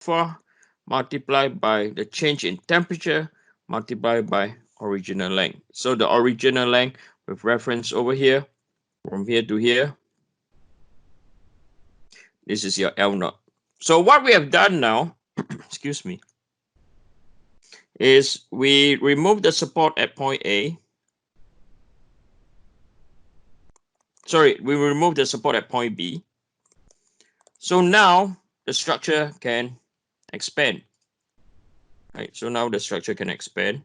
alpha multiplied by the change in temperature multiplied by original length. So the original length with reference over here, from here to here, this is your L0. So what we have done now, excuse me, is we remove the support at point A. Sorry, we remove the support at point B. So now the structure can expand. Right, so now the structure can expand.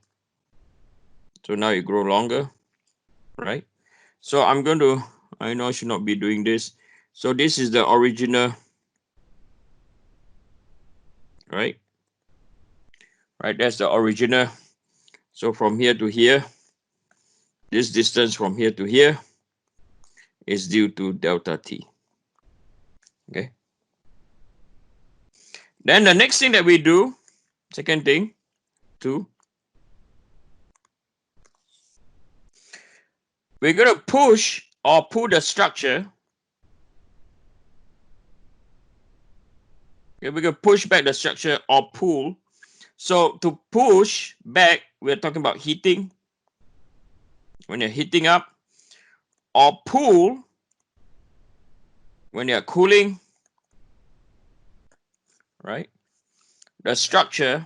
So now it grow longer, right? So I'm going to, I know I should not be doing this. So this is the original, right? Right, that's the original. So from here to here, this distance from here to here is due to delta T. Okay. Then the next thing that we do, second thing, 2, we're going to push or pull the structure. Okay, we're going to push back the structure or pull. So to push back, we're talking about heating. When you're heating up, or pull when you're cooling, right? The structure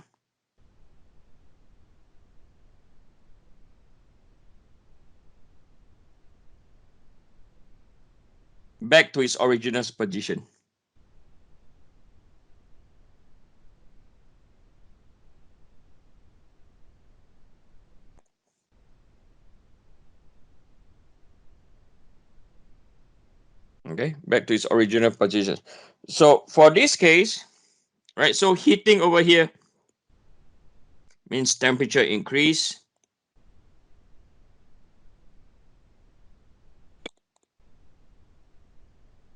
back to its original position. Okay, back to its original position. So for this case, right, so heating over here means temperature increase.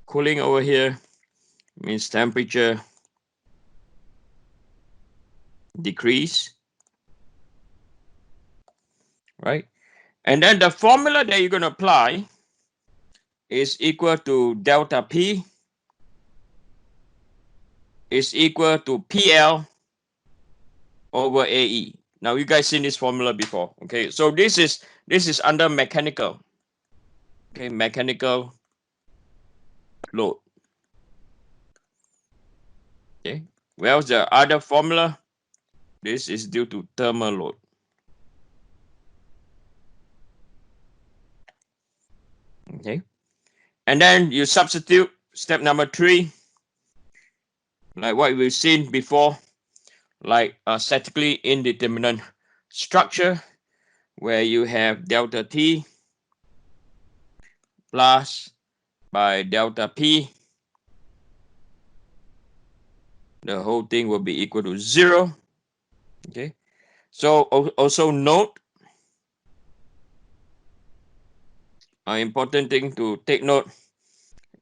Cooling over here means temperature decrease, right? And then the formula that you're going to apply is equal to delta P is equal to PL over AE. Now you guys seen this formula before, okay? So this is under mechanical, okay? Mechanical load. Okay. Where's the other formula? This is due to thermal load. Okay. And then you substitute step number 3, like what we've seen before, like a statically indeterminate structure where you have delta T plus by delta P. The whole thing will be equal to 0. Okay. So also note, an important thing to take note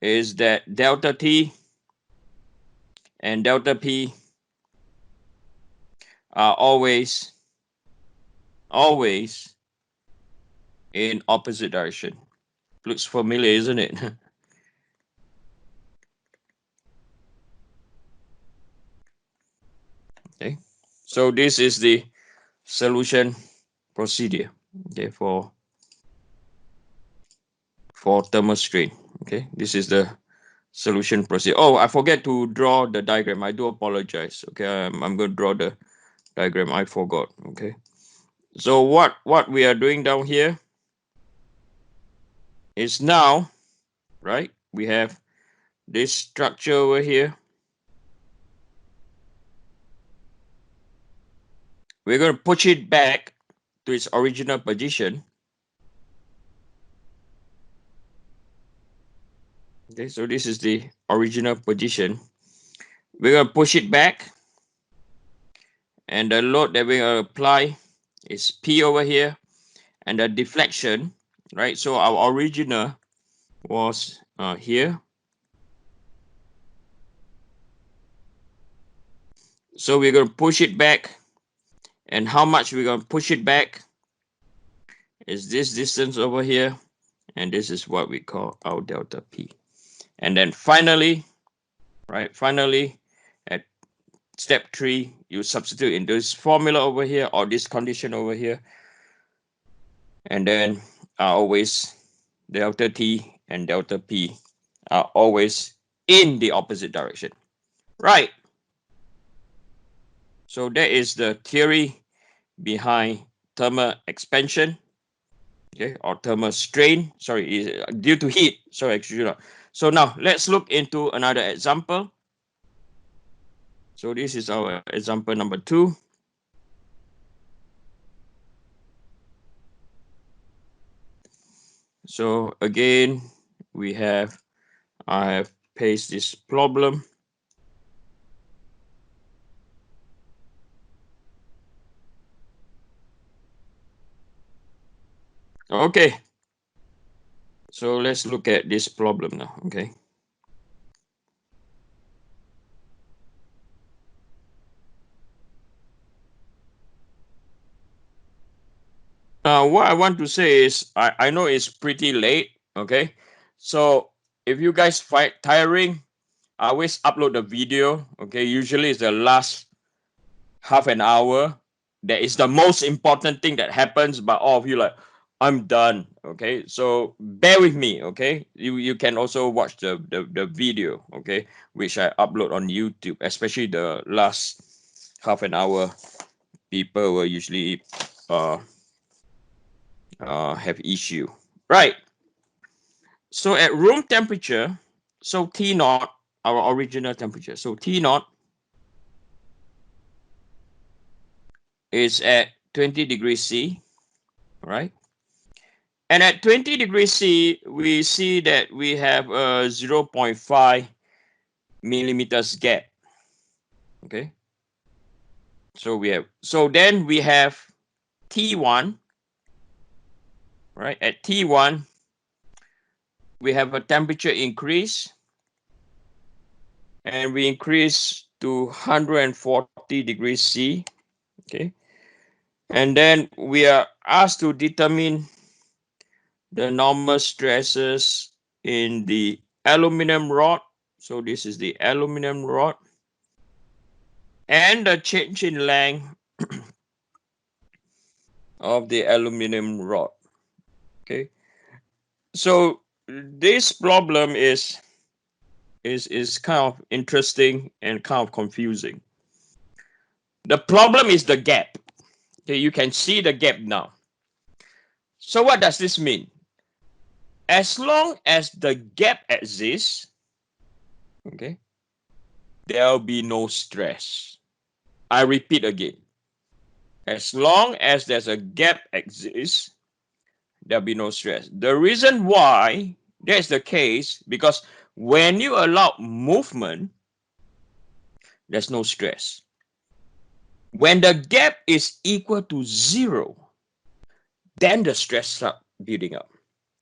is that delta T and delta P are always in opposite direction. Looks familiar, isn't it? Okay. So this is the solution procedure, okay, for thermal strain. Okay, this is the solution procedure. Oh, I forget to draw the diagram. I do apologize. Okay, I'm going to draw the diagram. I forgot. Okay, so what we are doing down here is now, right, we have this structure over here. We're going to push it back to its original position. Okay, so this is the original position. We're going to push it back, and the load that we're going to apply is P over here, and the deflection, right? So our original was here. So we're going to push it back, and how much we're going to push it back is this distance over here, and this is what we call our delta P. And then finally, right, finally at step 3, you substitute in this formula over here or this condition over here, and then always delta T and delta P are always in the opposite direction, right? So that is the theory behind thermal expansion, okay, or thermal strain. Sorry, is due to heat. Sorry, actually not. So now let's look into another example. So this is our example number 2. So again, I have pasted this problem. Okay. So let's look at this problem now, okay? What I want to say is, I know it's pretty late, okay? So if you guys find tiring, I always upload the video, okay? Usually it's the last half an hour. That is the most important thing that happens, but all of you like, I'm done, okay? So bear with me, okay? You can also watch the video, okay? Which I upload on YouTube, especially the last half an hour. People will usually have issue, right? So at room temperature, so T naught, our original temperature, so T naught is at 20 degrees C, right? And at 20 degrees C, we see that we have a 0.5 millimeters gap, okay? So then we have T1, right? At T1, we have a temperature increase, and we increase to 140 degrees C, okay? And then we are asked to determine the normal stresses in the aluminum rod. So this is the aluminum rod, and the change in length of the aluminum rod, okay? So this problem is kind of interesting and kind of confusing. The problem is the gap. Okay, you can see the gap now. So what does this mean? As long as the gap exists, okay, there'll be no stress. I repeat again. As long as there's a gap exists, there'll be no stress. The reason why that's the case, because when you allow movement, there's no stress. When the gap is equal to 0, then the stress starts building up.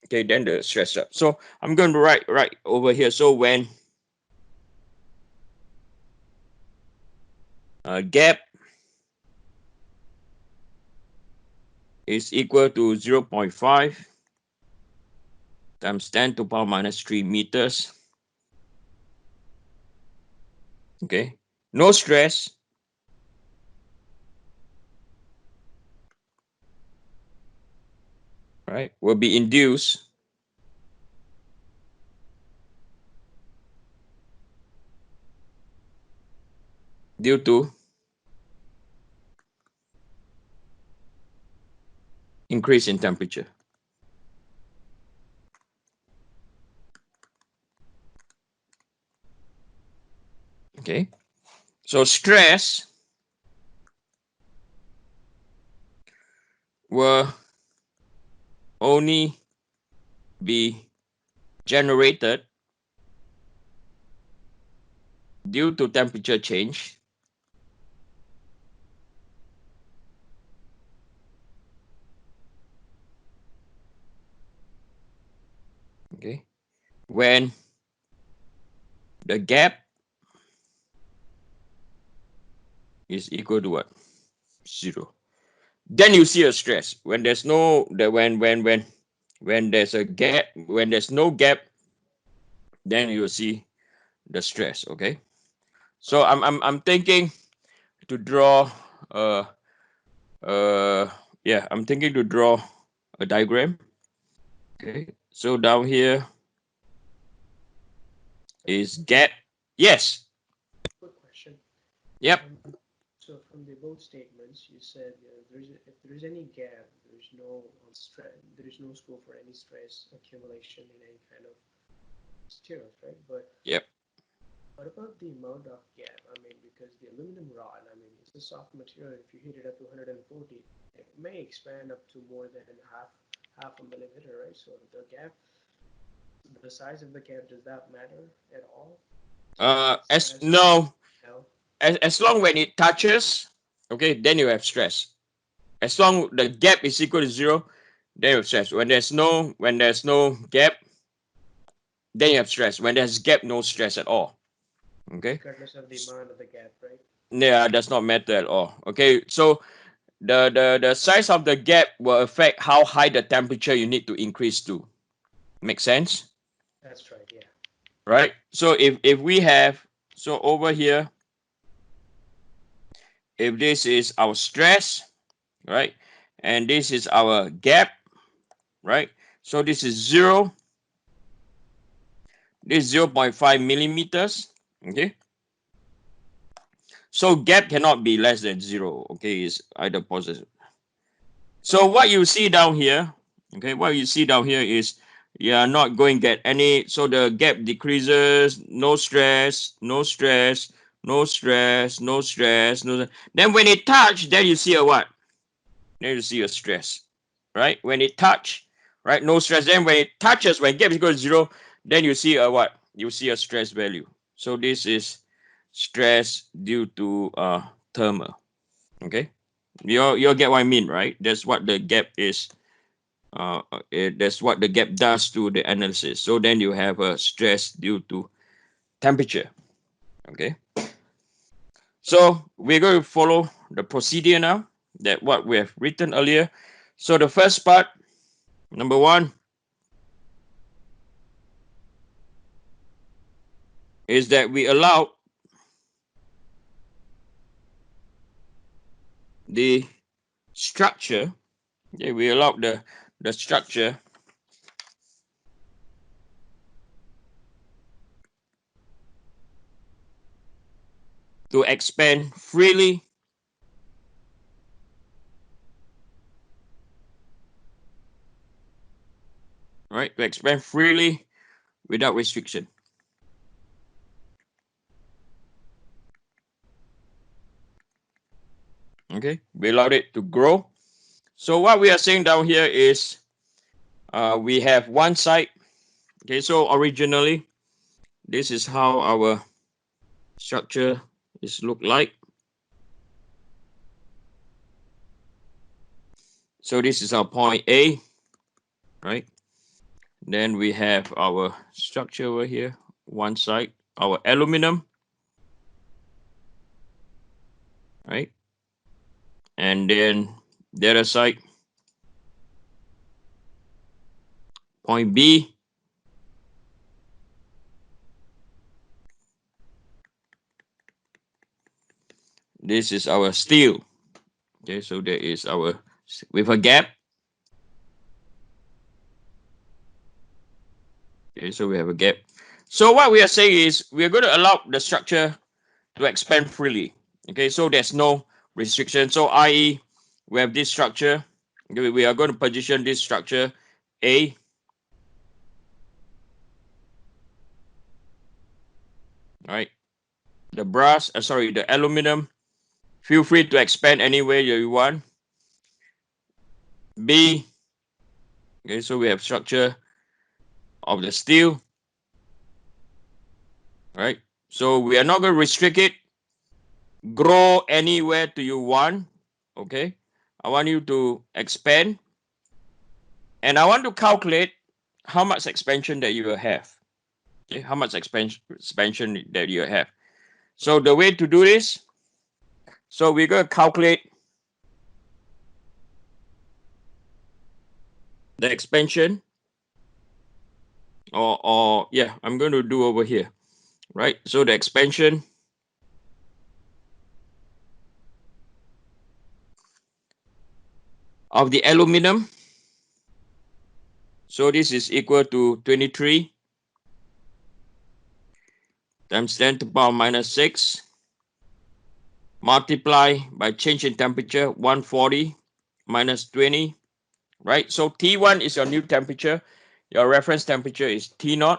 Okay, then the stress up. So I'm going to write right over here. So when gap is equal to 0.5 times 10 to the power minus 3 meters. Okay, no stress. Right, will be induced due to increase in temperature. Okay, so stress will only be generated due to temperature change okay, when the gap is equal to what? 0. Then you see a stress. When there's no when there's a gap, when there's no gap, then you will see the stress. Okay, so I'm thinking to draw yeah, I'm thinking to draw a diagram. Okay, so down here is gap. Yes. Quick question. Yep. So from the both statements, you said if there is any gap, there is no stress, there is no scope for any stress accumulation in any kind of materials, right? But Yep. what about the amount of gap? I mean, because the aluminum rod, I mean, it's a soft material. If you heat it up to 140, it may expand up to more than half a millimeter, right? So the gap, the size of the gap, does that matter at all to As stress? no, No. as long when it touches, okay, then you have stress. As long the gap is equal to 0, then you have stress. When there's no gap, then you have stress. When there's gap, no stress at all. Okay. Regardless of the amount of the gap, right? Yeah, does not matter at all. Okay, so the size of the gap will affect how high the temperature you need to increase to. Make sense? That's right, yeah. Right? So if we have, so over here, if this is our stress, right, and this is our gap, right, so this is 0, this is 0.5 millimeters. Okay, so gap cannot be less than 0. Okay, it's either positive. So what you see down here, okay, what you see down here is you are not going to get any, so the gap decreases, no stress, no stress, no stress, no stress, no. Then when it touch, then you see a what? Then you see a stress, right? When it touch, right, no stress. Then when it touches, when gap is equal to 0, then you see a what? You see a stress value. So this is stress due to thermal. Okay, you get what I mean, right? That's what the gap is. That's what the gap does to the analysis. So then you have a stress due to temperature. Okay, so we're going to follow the procedure now that what we have written earlier. So the first part, number 1, is that we allow the structure. Okay, we allow the structure to expand freely, right? To expand freely without restriction. Okay, we allowed it to grow. So what we are saying down here is we have one side. Okay, so originally this is how our structure is look like. So this is our point A, right? Then we have our structure over here, one side, our aluminum, right? And then the other side, point B. This is our steel. Okay, so there is our, with a gap. Okay, so we have a gap. So what we are saying is we are going to allow the structure to expand freely. Okay, so there's no restriction. So i.e. we have this structure. Okay, we are going to position this structure A. Right. The brass, sorry, the aluminum, feel free to expand anywhere you want. B. Okay, so we have structure of the steel. Right. So we are not going to restrict it. Grow anywhere to you want. Okay. I want you to expand. And I want to calculate how much expansion that you will have. Okay, how much expansion that you have. So the way to do this, so we're going to calculate the expansion, or yeah, I'm going to do over here, right? So the expansion of the aluminum. So this is equal to 23 times 10 to the power minus 6 multiply by change in temperature 140 minus 20, right? So T1 is your new temperature. Your reference temperature is T0.